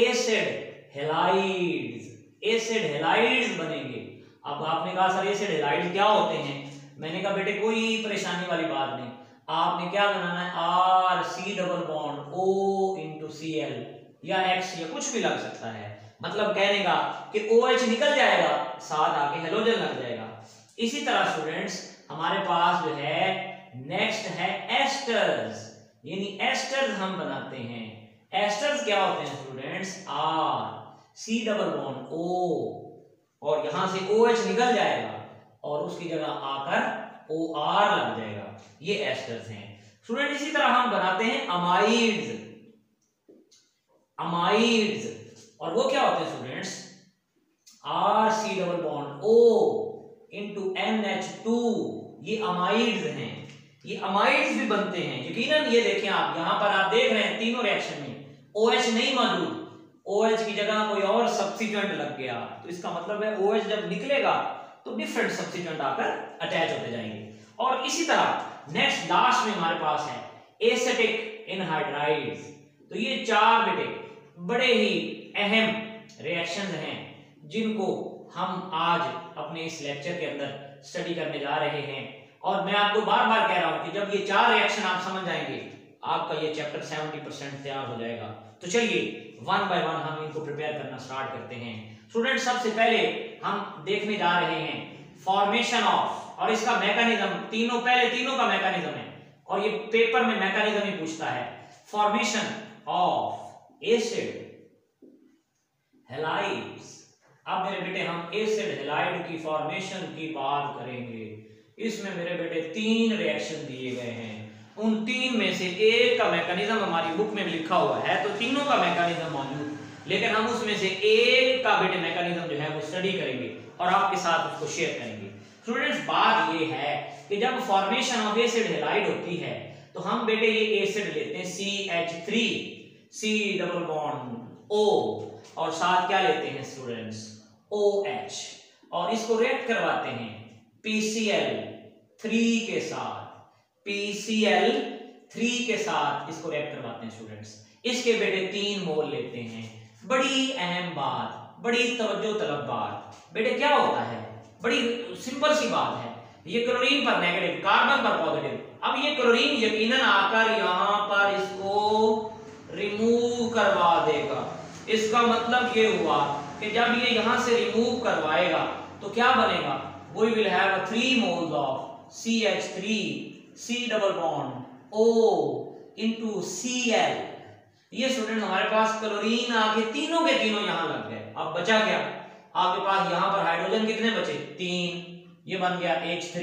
Speaker 1: एसिड हैलाइड्स। एसिड हैलाइड्स बनेंगे। अब आपने कहा सर एसिड हैलाइड्स क्या होते हैं? मैंने कहा बेटे कोई परेशानी वाली बात नहीं, आपने क्या बनाना है RC double bond O into Cl या X या कुछ भी लग सकता है। मतलब कहने का कि OH निकल जाएगा, साथ आके हेलोजन लग जाएगा। इसी तरह स्टूडेंट्स हमारे पास जो है नेक्स्ट है एस्टर्स, यानी एस्टर्स हम बनाते हैं। एस्टर्स क्या होते हैं students? RC double bond O और यहां से OH निकल जाएगा और उसकी जगह आकर OR लग जाएगा। ये एस्टर्स हैं स्टूडेंट। इसी तरह हम बनाते हैं अमाइड्स। अमाइड्स और वो क्या होते हैं students? RC double bond O into NH2। ये अमाइड्स हैं। ये अमाइड्स भी बनते हैं यकीनन। ये देखें आप यहां पर आप देख रहे हैं तीनों रिएक्शन में OH नहीं मौजूद, OH की जगह कोई और सब्स्टिट्यूएंट लग गया। तो इसका मतलब है OH जब निकलेगा तो डिफरेंट सब्स्टिट्यूएंट आकर अटैच होते जाएंगे। और इसी तरह नेक्स्ट लास्ट में हमारे पास है एसिटिक एनहाइड्राइड्स। तो ये 4 बेटे बड़े ही अहम रिएक्शंस हैं जिनको हम आज अपने इस लेक्चर के अंदर स्टडी करने जा रहे हैं। और मैं आपको बार बार कह रहा हूं कि जब ये 4 रिएक्शन आप समझ जाएंगे आपका ये चैप्टर 70% तैयार हो जाएगा। तो चलिए वन बाय वन हम इनको प्रिपेयर करना स्टार्ट करते हैं। स्टूडेंट सबसे पहले हम देखने जा रहे हैं फॉर्मेशन ऑफ, और इसका मैकेनिज्म तीनों का मैकेनिज्म है और ये पेपर में मैकेनिज्म ही पूछता है। Formation of acid halides. अब मेरे बेटे हम एसिड हैलाइड की फॉर्मेशन की बात करेंगे। इसमें मेरे बेटे 3 रिएक्शन दिए गए हैं। उन 3 में से एक का मैकेनिज्म हमारी बुक में भी लिखा हुआ है, तो तीनों का मैकेनिज्म मौजूद, लेकिन हम उसमें से एक का बेटे मैकेनिज्म जो है वो स्टडी करेंगे और आपके साथ उसको शेयर करेंगे। स्टूडेंट्स बात ये है कि जब फॉर्मेशन ऑफ एसिड हैलाइड होती है तो हम बेटे ये एसिड लेते हैं CH3 C double bond O और साथ क्या लेते हैं स्टूडेंट्स OH और इसको रिएक्ट करवाते हैं PCl3 के साथ। PCl3 के साथ इसको रिएक्ट करवाते हैं स्टूडेंट्स। इसके बेटे 3 मोल लेते हैं। बड़ी अहम बात, बड़ी तवज्जो तलब बात बेटे क्या होता है? बड़ी सिंपल सी बात है। ये क्लोरीन पर नेगेटिव, कार्बन पर पॉजिटिव। अब ये क्लोरीन यकीनन आकर यहां पर इसको रिमूव करवा देगा। इसका मतलब ये हुआ कि जब ये यहां से रिमूव करवाएगा तो क्या बनेगा? We will have 3 moles of CH3 C double bond O into Cl। ये स्टूडेंट हमारे पास क्लोरीन आके तीनों के तीनों यहां लग गए। अब बचा क्या? आपके पास यहां पर हाइड्रोजन कितने बचे? 3, ये बन गया H3।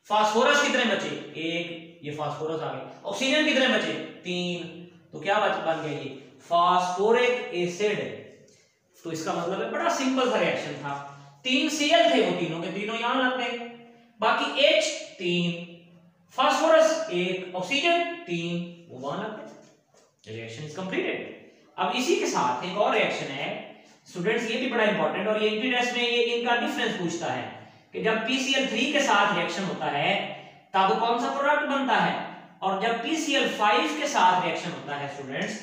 Speaker 1: फास्फोरस कितने बचे? 1, ये फास्फोरस आ गया। ऑक्सीजन कितने बचे? 3, तो क्या बन गया? ये फास्फोरिक एसिड। तो इसका मतलब है बड़ा सिंपल सा रिएक्शन था। 3 Cl थे, वो तीनों के तीनों यहां लग गए। बाकी H 3, फास्फोरस 1, ऑक्सीजन 3, वो वहां लग गए। Reaction is completed. अब इसी के साथ एक और रिएक्शन है स्टूडेंट्स, ये भी बड़ा इंपॉर्टेंट और ये एमपी टेस्ट में ये इनका डिफरेंस पूछता है कि जब PCl3 के साथ रिएक्शन होता है तब कौन सा प्रोडक्ट बनता है, और जब PCl5 के साथ रिएक्शन होता है स्टूडेंट्स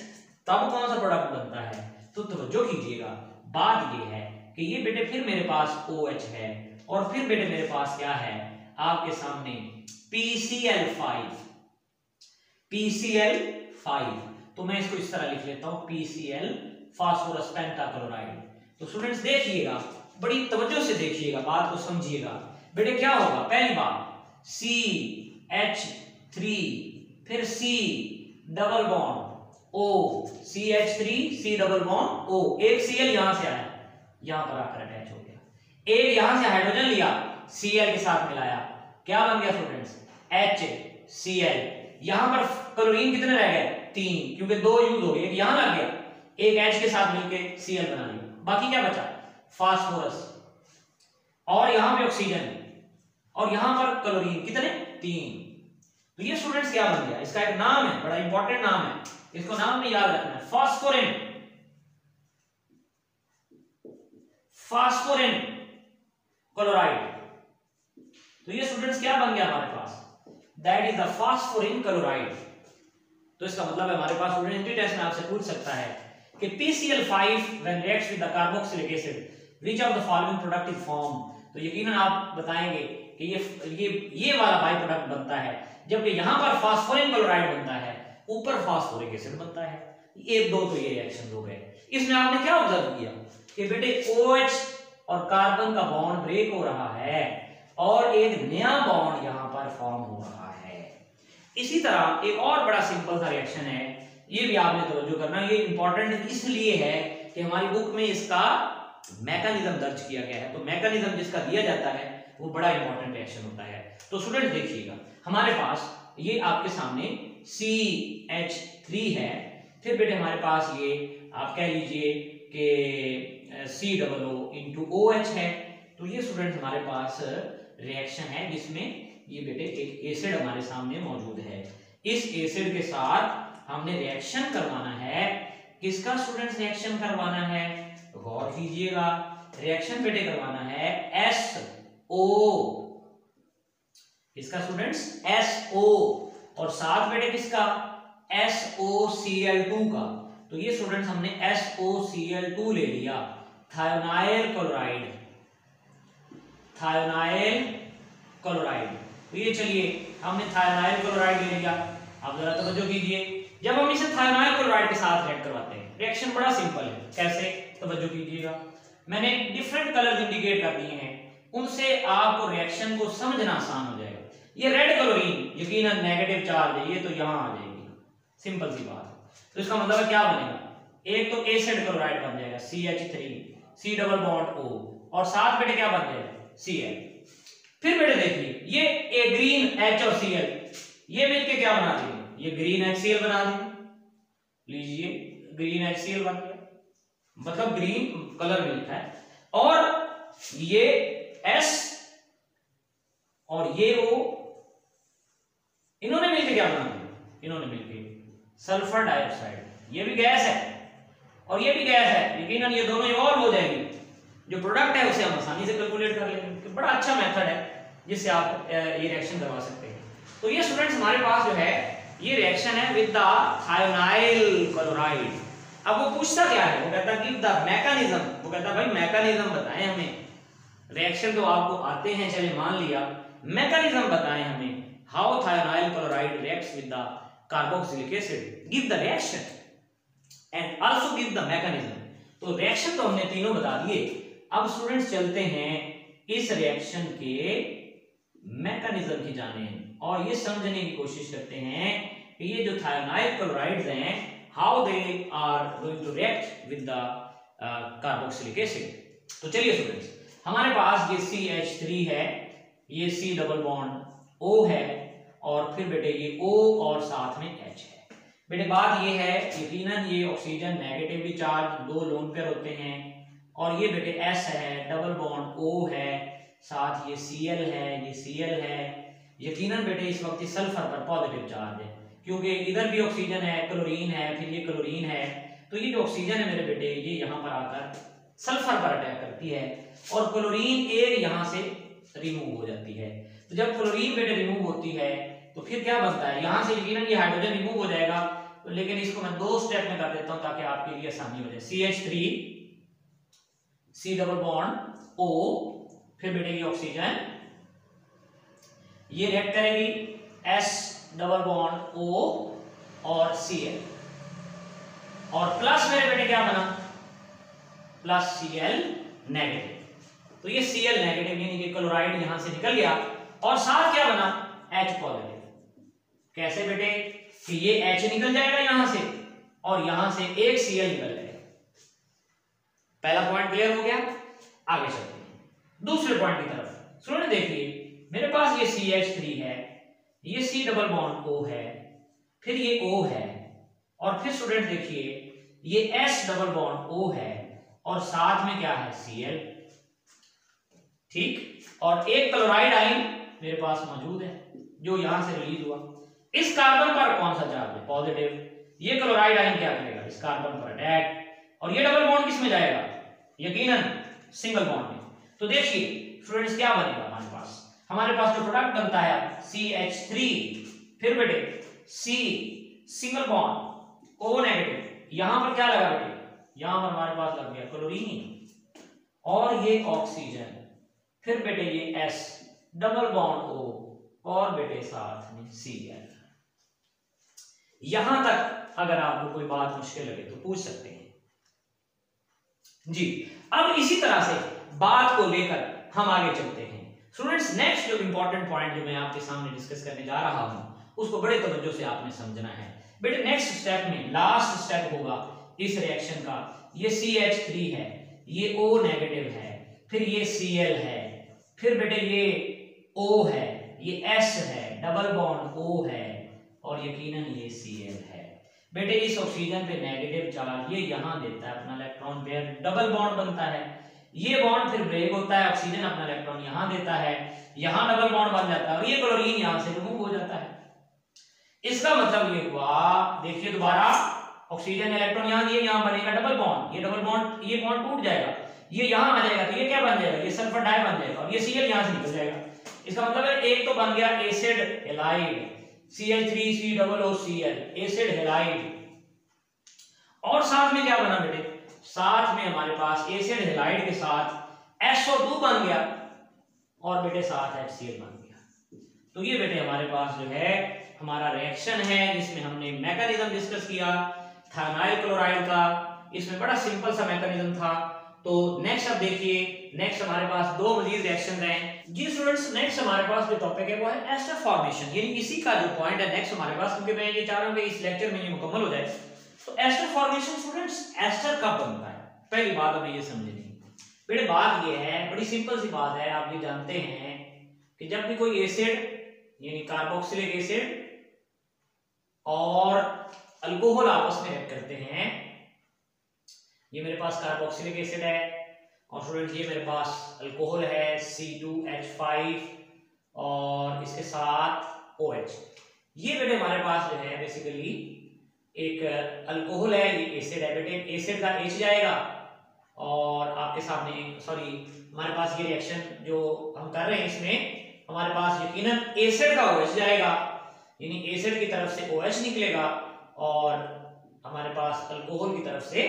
Speaker 1: तब कौन सा प्रोडक्ट बनता है। तो तवज्जो कीजिएगा, बात ये है कि ये बेटे फिर मेरे पास OH है और फिर बेटे मेरे पास क्या है आपके सामने PCl5। तो मैं इसको इस तरह लिख लेता हूं PCl फास्फोरस पेंटाक्लोराइड। तो स्टूडेंट्स देखिएगा, बड़ी तवज्जो से देखिएगा, बात को समझिएगा। बेटे क्या होगा? पहली बात CH3 फिर C double bond O, CH3 C double bond O, एक Cl यहां से आया, यहां पर आकर अटैच हो गया। एक यहां से हाइड्रोजन लिया, Cl के साथ मिलाया, क्या बन गया स्टूडेंट्स, HCl। यहां पर क्लोरीन कितने रह गए, 3, क्योंकि 2 यूज हो गए, एक यहां लग गया, एक H के साथ मिलके Cl बना लिया, बाकी क्या बचा, फास्फोरस, और यहां पे ऑक्सीजन, और यहां पर क्लोरीन कितने, 3। तो ये स्टूडेंट्स क्या बन गया, इसका एक नाम है, बड़ा इंपॉर्टेंट नाम है, इसको नाम में याद रखना है, फास्फोरिन। फास्फोरिन क्लोराइड। तो ये स्टूडेंट्स क्या बन गया हमारे पास, दैट इज द फास्फोरिन क्लोराइड। तो इसका मतलब है हमारे पास स्टूडेंट टेस्ट में आपसे पूछ सकता है कि PCl5 when reacts with the carboxylic acid which of the following product is formed। तो यकीनन आप बताएंगे कि ये वाला बाई प्रोडक्ट बनता है, जबकि यहां पर फास्फोरिन क्लोराइड बनता है, ऊपर फास्फोरिक एसिड बनता है। 1 2 तो ये रिएक्शन हो गए। इसमें आपने क्या ऑब्जर्व किया कि बेटे OH और कार्बन का बॉन्ड ब्रेक हो रहा है और एक नया बॉन्ड यहां पर फॉर्म हो रहा है। इसी तरह एक और बड़ा सिंपल सा रिएक्शन है, ये भी आपने तवज्जो करना, ये इंपॉर्टेंट इसलिए है कि हमारी बुक में इसका मैकेनिज्म दर्ज किया गया है। तो मैकेनिज्म जिसका दिया जाता है वो बड़ा इंपॉर्टेंट रिएक्शन होता है। तो स्टूडेंट देखिएगा, हमारे पास ये आपके सामने CH3 है, फिर बेटे हमारे पास ये आप कह लीजिए कि COO है। तो ये स्टूडेंट हमारे पास रिएक्शन है जिसमें ये बेटे एक एसिड हमारे सामने मौजूद है। इस एसिड के साथ हमने रिएक्शन करवाना है। किसका स्टूडेंट्स रिएक्शन करवाना है, गौर कीजिएगा, रिएक्शन बेटे करवाना है SO, किसका स्टूडेंट्स, SO, और साथ बेटे किसका, SOCl2 का। तो ये स्टूडेंट्स हमने SOCl2 ले लिया, थायोनाइल क्लोराइड, थायोनाइल क्लोराइड। तो ये चलिए हमने थायोनाइल क्लोराइड ले लिया। आप जरा तवज्जो कीजिए, जब हम इसे थायोनाइल क्लोराइड के साथ रिएक्ट करवाते हैं, रिएक्शन बड़ा सिंपल है। कैसे, तवज्जो कीजिएगा, मैंने डिफरेंट कलर्स इंडिकेट कर दिए हैं, उनसे आपको रिएक्शन को समझना आसान हो जाएगा। ये रेड क्लोरीन यकीनन नेगेटिव चार्ज है, ये तो यहां आ जाएगी, सिंपल सी बात। तो इसका मतलब क्या बनेगा, एक तो एसिड क्लोराइड बन जाएगा CH3, C double bond O, और साथ बेटे क्या बन जाएगा, Cl। फिर बेटे देखिए ये एक ग्रीन H और Cl ये मिलके क्या बना देंगे, ये ग्रीन HCl बना देंगे। लीजिए ग्रीन HCl बन गया, मतलब ग्रीन कलर मिलता है, और ये S और ये O इन्होंने मिलकर क्या बना दिया, इन्होंने मिलकर सल्फर डाइऑक्साइड। ये भी गैस है और ये भी गैस है, यकीनन ये दोनों इवॉल्व हो जाएंगे। जो प्रोडक्ट है उसे हम आसानी से कैलकुलेट कर लेंगे। बड़ा अच्छा मेथड है जिससे आप ये रिएक्शन करवा सकते हैं। तो ये स्टूडेंट्स हमारे पास जो है ये रिएक्शन है विद द थायोनाइल क्लोराइड। अब वो पूछता क्या है, वो कहता है गिव द मैकेनिज्म, वो कहता है भाई मैकेनिज्म बताएं हमें। रिएक्शन तो आपको आते हैं, चलिए मान लिया, मैकेनिज्म बताएं हमें, how thionyl chloride reacts with the carboxylic acid, give the reaction and also give the mechanism. तो रिएक्शन तो हमने तीनों बता दिए। अब स्टूडेंट्स चलते हैं इस रिएक्शन के मैकेनिज्म की जानें और ये समझने की कोशिश करते हैं कि ये जो थायोनाइल क्लोराइड्स हैं how they are going to react with the carboxylic acid. तो चलिए स्टूडेंट्स, हमारे पास ये CH3 है, ये C डबल बॉन्ड O है, और फिर बेटे ये O और साथ में H है। बेटे बात ये है, यकीनन ये oxygen negatively charge, 2 lone pair होते हैं, और ये बेटे S है, डबल बॉन्ड O है, साथ ये Cl है, ये Cl है। यकीनन बेटे इस वक्त सल्फर पर पॉजिटिव चार्ज है, क्योंकि इधर भी ऑक्सीजन है, क्लोरीन है, फिर ये क्लोरीन है। तो ये जो ऑक्सीजन है मेरे बेटे, ये यहाँ पर आकर सल्फर पर अटैक करती है, और क्लोरीन एक यहाँ से रिमूव हो जाती है। तो जब क्लोरीन बेटे रिमूव होती है तो फिर क्या बनता है, यहाँ से यकीनन ये हाइड्रोजन रिमूव हो जाएगा, तो लेकिन इसको मैं 2 स्टेप में कर देता हूँ ताकि आपके लिए आसानी हो जाए। CH3 C double bond O, फिर बेटे ये ऑक्सीजन ये रिएक्ट करेगी S डबल बॉन्ड O और Cl, और प्लस मेरे बेटे क्या बना, प्लस Cl नेगेटिव। तो ये Cl नेगेटिव यानी कि क्लोराइड यहां से निकल गया, और साथ क्या बना, H पॉजिटिव। कैसे बेटे, कि ये H निकल जाएगा यहां से, और यहां से एक Cl निकल जाएगा। पहला पॉइंट क्लियर हो गया, आगे चलते हैं दूसरे पॉइंट की तरफ। सुनिए देखिए, मेरे पास ये CH3 है, ये C डबल बॉन्ड O है, फिर ये O है, और फिर स्टूडेंट देखिए ये S डबल बॉन्ड O है और साथ में क्या है Cl, ठीक। और एक क्लोराइड आयन मेरे पास मौजूद है जो यहां से रिलीज हुआ। इस कार्बन पर कौन सा चार्ज है? पॉजिटिव। ये क्लोराइड आयन क्या करेगा? इस कार्बन पर अटैक, और ये डबल बॉन्ड किस में जाएगा? यकीनन सिंगल बॉन्ड में। तो देखिए स्टूडेंट्स क्या बनेगा हमारे पास जो प्रोडक्ट बनता है CH3, फिर बेटे C single bond O negative, यहां पर क्या लगा बेटे? यहां पर हमारे पास लग गया क्लोरीन और ये ऑक्सीजन, फिर बेटे ये S डबल बॉन्ड O और बेटे साथ में Cl। यहां तक अगर आपको कोई बात मुश्किल लगे तो पूछ सकते हैं जी। अब इसी तरह से बात को लेकर हम आगे चलते हैं स्टूडेंट्स। नेक्स्ट जो इंपॉर्टेंट पॉइंट जो मैं आपके सामने डिस्कस करने जा रहा हूं उसको बड़े तवज्जो से आपने समझना है बेटे। नेक्स्ट स्टेप में लास्ट स्टेप होगा इस रिएक्शन का, ये CH3 है, ये O नेगेटिव है, फिर ये Cl है, फिर बेटे ये O है, ये S है, डबल बॉन्ड O है और यकीनन ये Cl है। बेटे इस ऑक्सीजन पे नेगेटिव चार्ज ये यहां देता है अपना इलेक्ट्रॉन पेयर, डबल बॉन्ड बनता है, ये बॉन्ड फिर ब्रेक होता है, ऑक्सीजन अपना इलेक्ट्रॉन यहां देता है, यहां डबल बॉन्ड बन जाता है और ये क्लोरीन यहां से रिमूव हो जाता है। इसका मतलब ये हुआ, देखिए दोबारा ऑक्सीजन इलेक्ट्रॉन यहां दिए, यहां बनेगा डबल बॉन्ड, ये डबल बॉन्ड ये बॉन्ड टूट जाएगा, ये यहां आ जाएगा तो ये क्या बन जाएगा? ये सल्फर डाई बन जाएगा और ये Cl यहां से निकल जाएगा। इसका मतलब है एक तो बन गया acid halide CH3COOCl acid halide, और साथ में क्या बना बेटे? साथ में हमारे पास एसिड हैलाइड के साथ SO2 बन गया और बेटे साथ HCl बन गया। तो ये बेटे हमारे पास जो है हमारा रिएक्शन है जिसमें हमने मैकेनिज्म डिस्कस किया थायनाइल क्लोराइड का। इसमें बड़ा सिंपल सा मैकेनिज्म था। तो नेक्स्ट अब देखिए, नेक्स्ट हमारे पास दो मजीद रिएक्शन हैं जी स्टूडेंट्स। नेक्स्ट हमारे पास जो टॉपिक है वो है एस्टर फॉर्मेशन, यानी इसी का जो पॉइंट है नेक्स्ट हमारे पास, क्योंकि मैं ये चाह रहा हूं कि इस लेक्चर में ये मुकम्मल हो जाए। तो एस्टर फॉर्मेशन स्टूडेंट्स, एस्टर कब बनता है? पहली बात हमें ये समझनी बेटे, बात ये है बड़ी सिंपल सी बात है। आप ये जानते हैं कि जब भी कोई एसिड यानी कार्बोक्सिलिक एसिड और अल्कोहल आपस में रिएक्ट करते हैं, ये मेरे पास कार्बोक्सिलिक एसिड है और स्टूडेंट ये मेरे पास अल्कोहल है C2H5 और इसके साथ OH। ये बेटे हमारे पास जो है बेसिकली एक अल्कोहल है, ये एसिड है बेटे। एसिड का H जाएगा और आपके सामने सॉरी हमारे पास ये रिएक्शन जो हम कर रहे हैं इसमें हमारे पास यकीनन एसिड का OH जाएगा, यानी एसिड की तरफ से OH निकलेगा और हमारे पास अल्कोहल की तरफ से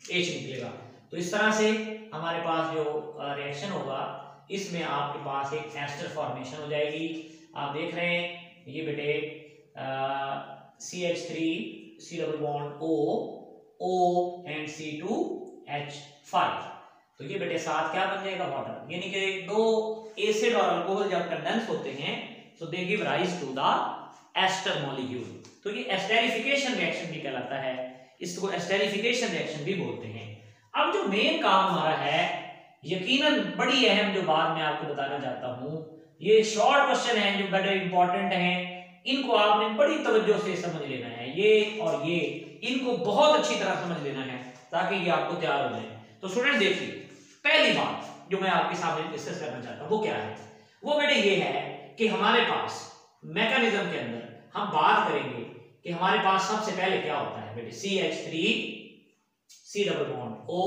Speaker 1: H निकलेगा। तो इस तरह से हमारे पास जो रिएक्शन होगा इसमें आपके पास एक एस्टर फॉर्मेशन हो जाएगी। आप देख रहे हैं ये बेटे CH3 C double bond O and C2H5। तो ये बेटे साथ क्या बन जाएगा? वाटर। यानी कि दो एसिड और अल्कोहल जब कंडेंस होते हैं तो they give rise to the ester molecule. तो ये एस्टेरिफिकेशन रिएक्शन भी कहलाता है, इसको एस्टेरिफिकेशन रिएक्शन भी बोलते हैं। अब जो मेन काम हमारा है, यकीनन बड़ी अहम जो बात मैं आपको बताना चाहता हूं, ये शॉर्ट क्वेश्चन है जो बड़े इंपॉर्टेंट हैं, इनको आपने बड़ी तवज्जो से समझ लेना है। ये और ये इनको बहुत अच्छी तरह समझ लेना है ताकि ये आपको तैयार हो जाए। तो स्टूडेंट देखिए, पहली बात जो मैं आपके सामने डिस्कस करना चाहता हूं वो क्या है? वो बेटे ये है कि हमारे पास मैकेनिज्म के अंदर हम बात करेंगे कि हमारे पास सबसे पहले क्या होता है बेटे? CH3 C double bond O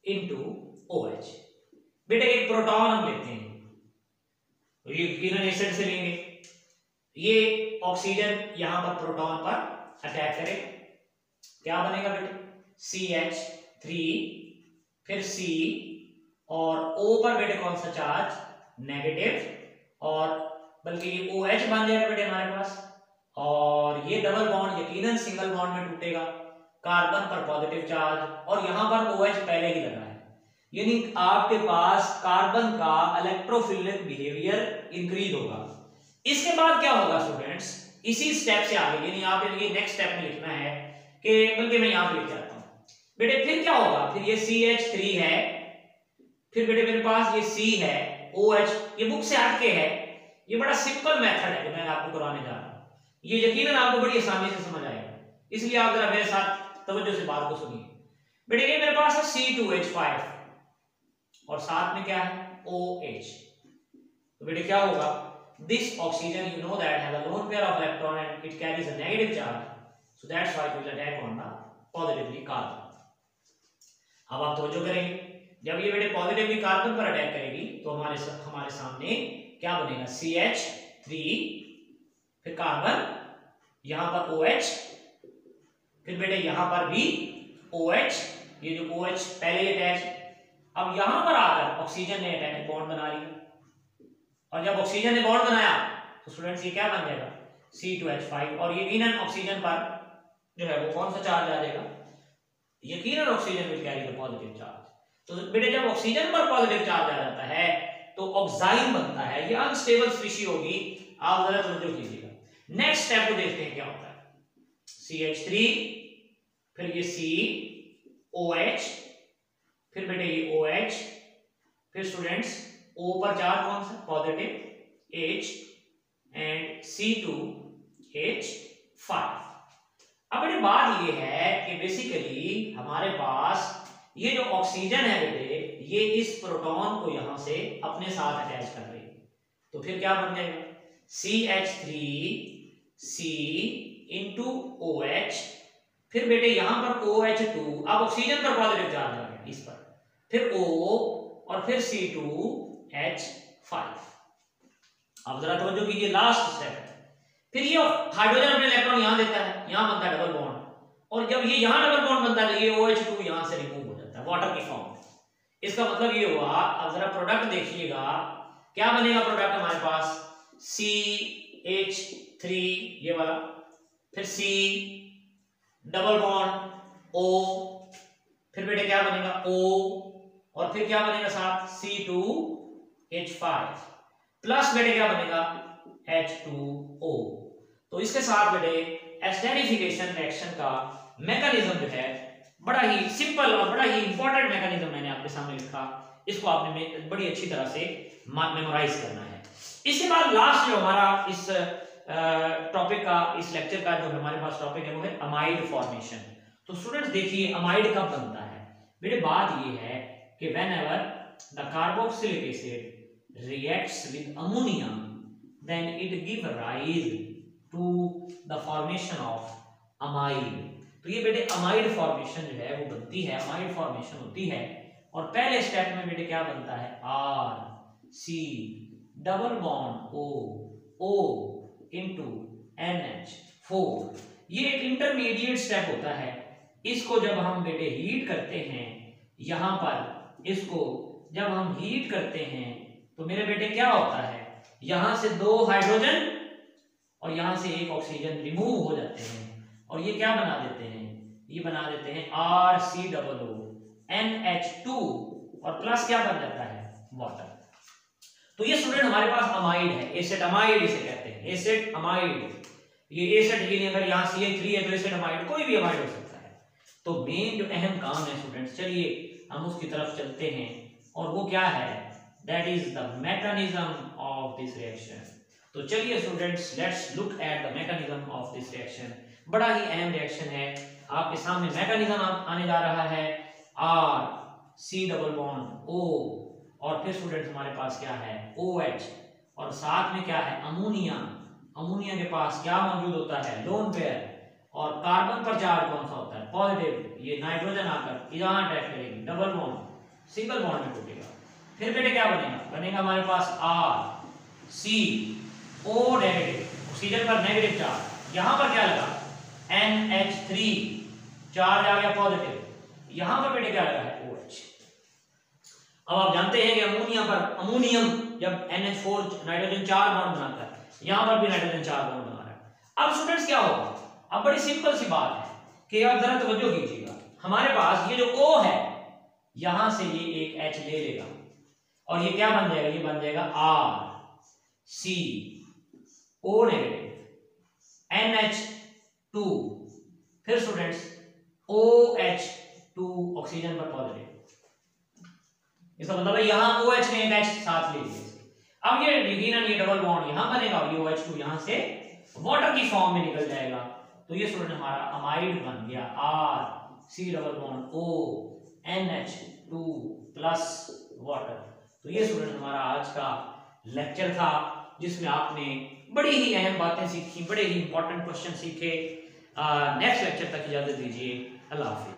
Speaker 1: into OH। बेटे एक प्रोटॉन हम लेते हैं, तो ये यकीनन एसिड से लेंगे, ये ऑक्सीजन यहां पर प्रोटॉन पर अटैक करे, क्या बनेगा बेटे? CH3 फिर C और O पर बेटे कौन सा चार्ज? नेगेटिव, और बल्कि ये OH बन जाएगा बेटे हमारे पास, और ये डबल बॉन्ड यकीनन सिंगल बॉन्ड में टूटेगा, कार्बन पर पॉजिटिव चार्ज और यहां पर OH पहले ही लगा है, यानी आपके पास कार्बन का इलेक्ट्रोफिलिक बिहेवियर इंक्रीज होगा। इसके बाद क्या होगा स्टूडेंट्स? इसी स्टेप से आगे, यानी आप ये नेक्स्ट स्टेप में लिखना है कि बल्कि मैं यहां पे लिख जाता हूं बेटे, फिर क्या होगा? फिर ये CH3 है, फिर बेटे मेरे पास ये C है, OH ये बुक से हटके है, ये बड़ा सिंपल मेथड है जो मैं आपको करवाने जा रहा हूं, ये यकीनन आपको बड़ी आसानी से समझ आएगा, इसलिए आप जरा मेरे साथ तवज्जो से बात को सुनिए। बेटे ये मेरे पास है C2H5 और साथ में क्या है OH। तो बेटे क्या होगा, this oxygen you know that have a lone pair of electron and it carries a negative charge, so that's why it will attack on the positively carbon. अब आप तवज्जो करेंगे, जब ये बेटे पॉजिटिवली कार्बन पर अटैक करेगी तो हमारे सामने क्या बनेगा, CH3, फिर कार्बन, यहां पर OH, फिर बेटे यहां पर भी OH, ये जो OH पहले अटैच, अब यहां पर आकर ऑक्सीजन ने अटैक बॉन्ड बना लिया, और जब ऑक्सीजन ने बॉन्ड बनाया तो स्टूडेंट्स ये क्या बन जाएगा C2H5, और यकीनन ऑक्सीजन पर जो है वो कौन सा चार्ज आ जाएगा, यकीनन oxygen will carry the positive charge. तो बेटे जब ऑक्सीजन पर पॉजिटिव चार्ज आ जाता है तो ऑक्साइन बनता है, ये अनस्टेबल स्पीशीज होगी, आप जरा तवज्जो कीजिएगा। नेक्स्ट स्टेप को देखते हैं क्या होता है, CH3, फिर ये COH, फिर बेटे ये OH, फिर स्टूडेंट्स O पर चार्ज कौन सा पॉजिटिव H एंड C2H5। अब बेटे बात ये है कि बेसिकली हमारे पास ये जो ऑक्सीजन है बेटे ये इस प्रोटॉन को यहां से अपने साथ अटैच कर रही है, तो फिर क्या बन जाएगा CH3C इंटू OH, फिर बेटे यहां पर OH2, अब ऑक्सीजन पर पॉजिटिव चार्ज आ गया इस पर, फिर O और फिर C2H5। अब जरा तवज्जो कीजिए, लास्ट स्टेप है, फिर ये हाइड्रोजन अपने इलेक्ट्रॉन यहां देता है, यहां बनता है डबल बॉन्ड, और जब ये यहां डबल बॉन्ड बनता है तो ये OH2 यहां से रिमूव हो जाता है वाटर की फॉर्म में। इसका मतलब ये हुआ, अब जरा प्रोडक्ट देखिएगा क्या बनेगा, प्रोडक्ट हमारे पास CH3 ये वाला, फिर C डबल बॉन्ड O, फिर बेटे क्या बनेगा O, और फिर क्या बनेगा साथ C2H5 प्लस बेटे क्या बनेगा H2O। तो इसके साथ बेटे एस्टेरिफिकेशन रिएक्शन का मैकेनिज्म जो है बड़ा ही सिंपल और बड़ा ही इंपॉर्टेंट मैकेनिज्म मैंने आपके सामने लिखा, इसको आपने बड़ी अच्छी तरह से मेमोराइज करना है। इसके बाद लास्ट जो हमारा इस टॉपिक का, इस लेक्चर का जो हमारे पास टॉपिक है वो है अमाइड फॉर्मेशन। तो स्टूडेंट्स देखिए अमाइड कब बनता है, मेरे बात ये है कि whenever the carboxylic acid reacts with ammonia then it give rise to the formation of amide. तो ये बेटे अमाइड फॉर्मेशन जो है वो बनती है, अमाइड फॉर्मेशन होती है, और पहले स्टेप में बेटे क्या बनता है RC double bond O into NH4। ये एक इंटरमीडिएट स्टेप होता है, इसको जब हम बेटे हीट करते हैं, यहां पर इसको जब हम हीट करते हैं तो मेरे बेटे क्या होता है, यहां से 2 हाइड्रोजन और यहां से 1 ऑक्सीजन रिमूव हो जाते हैं, और ये क्या बना देते हैं, ये बना देते हैं RCOO NH2 और प्लस क्या बन जाता है वाटर। तो ये स्टूडेंट हमारे पास अमाइड है, एसिड अमाइड इसे कहते हैं, एसिड अमाइड। ये एसिड के लिए अगर यहाँ CH3 है तो एसिड अमाइड कोई भी अमाइड हो सकता है। तो मेन जो अहम काम है स्टूडेंट्स, चलिए हम उसकी तरफ चलते हैं, और वो क्या है, that is the mechanism of this reaction. तो चलिए students let's look at the mechanism of this reaction. बड़ा ही अहम रिएक्शन है, आपके सामने मैकेनिज्म आने जा रहा है, RC डबल बॉन्ड O, और फिर स्टूडेंट्स हमारे पास क्या है OH, और साथ में क्या है अमोनिया। अमोनिया के पास क्या मौजूद होता है लोन पेयर, और कार्बन पर चार्ज कौन सा होता है पॉजिटिव, ये नाइट्रोजन आकर यहां अटैक करेगी, डबल बॉन्ड सिंगल बॉन्ड में टूटेगा। फिर बेटे क्या बनेगा हमारे पास RCO नेगेटिव, ऑक्सीजन पर नेगेटिव चार्ज, यहां पर क्या लगा NH3 चार्ज आ गया पॉजिटिव, यहां पर बेटे क्या लगा है OH। अब आप जानते हैं कि अमोनिया पर अमोनियम जब NH4 नाइट्रोजन 4 बॉन्ड बनाता है, यहां पर भी नाइट्रोजन 4 बॉन्ड बना रहा है। अब स्टूडेंट्स क्या होगा, अब बड़ी सिंपल सी बात है कि आप जरा तवज्जो कीजिएगा, हमारे पास ये जो O है यहां से ये एक H ले लेगा, और ये क्या बन जाएगा, ये बन जाएगा RCO नेगेटिव NH2, फिर स्टूडेंट्स OH2 ऑक्सीजन पर पॉजिटिव। इसका मतलब है यहां OH ने एक H साथ ले लिया। अब ये यकीनन ये डबल बॉन्ड यहां बनेगा और ये OH2 यहां से वाटर की फॉर्म में निकल जाएगा। तो ये स्टूडेंट हमारा अमाइड बन गया R C double bond O NH2 plus water. तो ये स्टूडेंट हमारा आज का लेक्चर था जिसमें आपने बड़ी ही अहम बातें सीखी, बड़े ही इंपॉर्टेंट क्वेश्चन सीखे। नेक्स्ट लेक्चर तक इजाजत दीजिए। अल्लाह हाफिज।